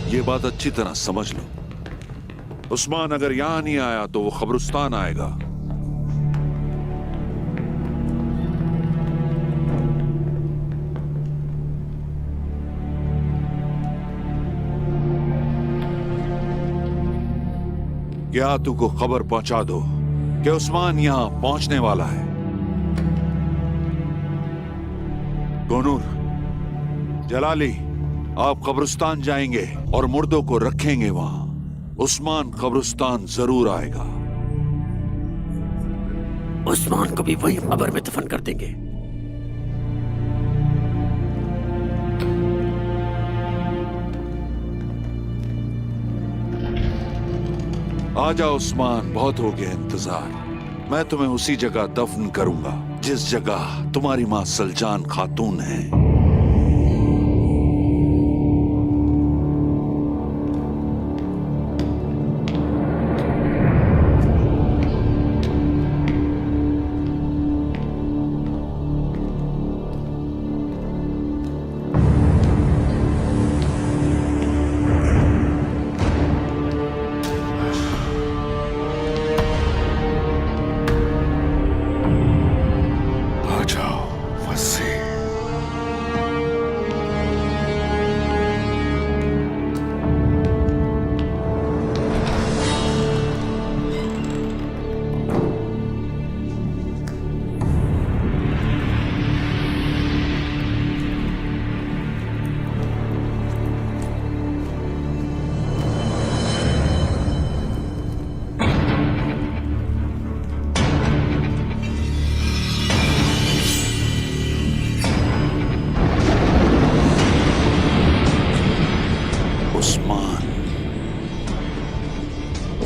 ये बात अच्छी तरह समझ लो, उस्मान अगर यहां नहीं आया तो वो कब्रिस्तान आएगा। गियातू को खबर पहुंचा दो कि उस्मान यहां पहुंचने वाला है। गोनूर, जलाली, आप कब्रिस्तान जाएंगे और मुर्दों को रखेंगे वहां। उस्मान कब्रिस्तान जरूर आएगा। उस्मान को भी वही कब्र में दफन कर देंगे। आजा उस्मान, बहुत हो गया इंतजार। मैं तुम्हें उसी जगह दफन करूंगा जिस जगह तुम्हारी मां सलजान खातून है।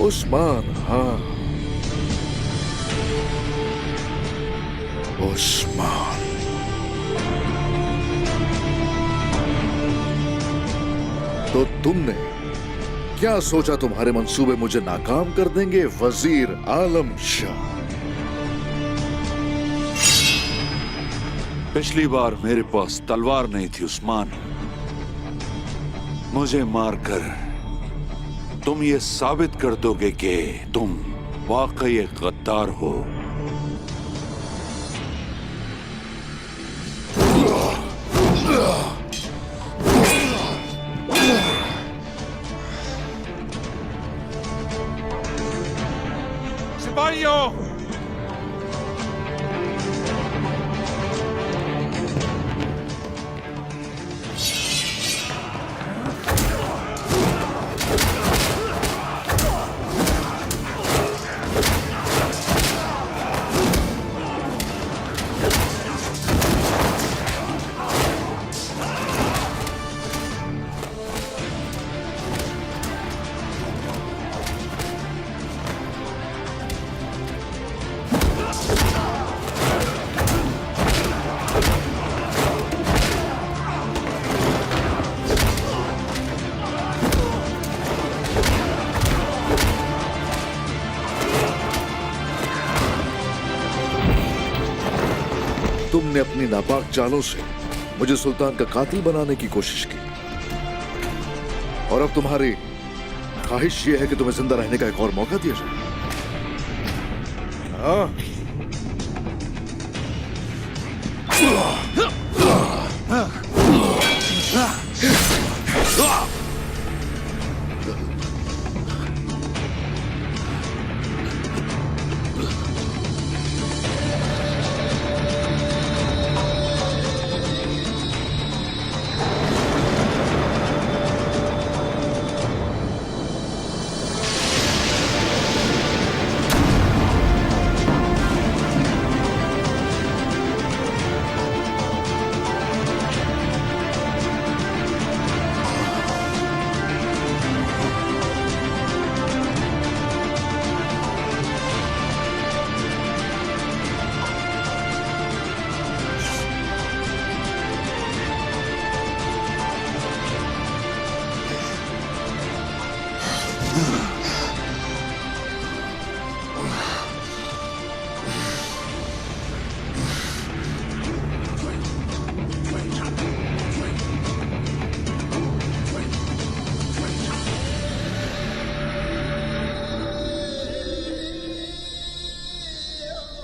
उस्मान, हाँ, उस्मान। तो तुमने क्या सोचा तुम्हारे मंसूबे मुझे नाकाम कर देंगे वजीर आलम शाह? पिछली बार मेरे पास तलवार नहीं थी उस्मान। मुझे मारकर तुम ये साबित कर दोगे कि तुम वाकई एक गद्दार हो। सिपाहियों, तुमने अपनी नापाक चालों से मुझे सुल्तान का कातिल बनाने की कोशिश की, और अब तुम्हारी ख्वाहिश यह है कि तुम्हें जिंदा रहने का एक और मौका दिया जाए। हाँ?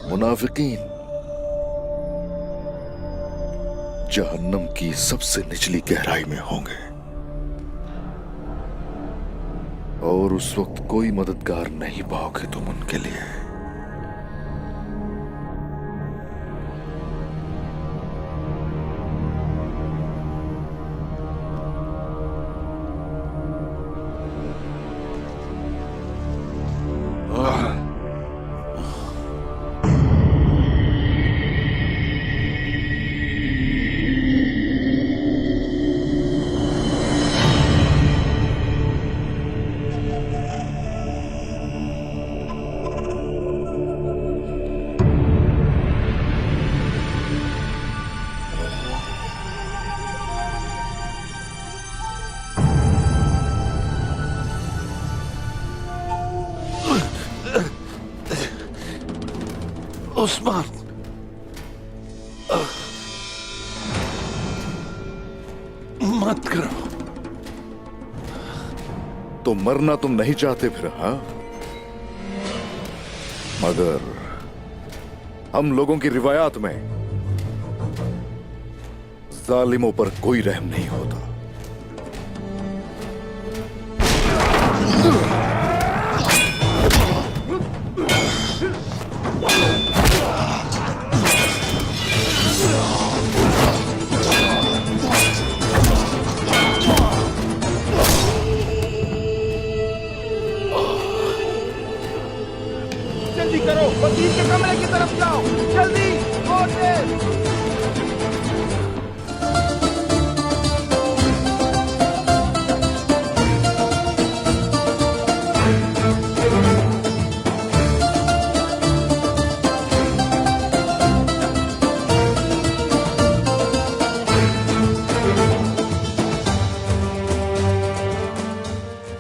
मुनाफिकीन जहन्नम की सबसे निचली गहराई में होंगे और उस वक्त कोई मददगार नहीं पाओगे तुम उनके लिए। उस्मान, मत करो। तो मरना तुम नहीं चाहते फिर? हाँ, मगर हम लोगों की रिवायात में जालिमों पर कोई रहम नहीं होता। जल्दी करो, वकील के कमरे की तरफ जाओ, जल्दी, कोर्ट में।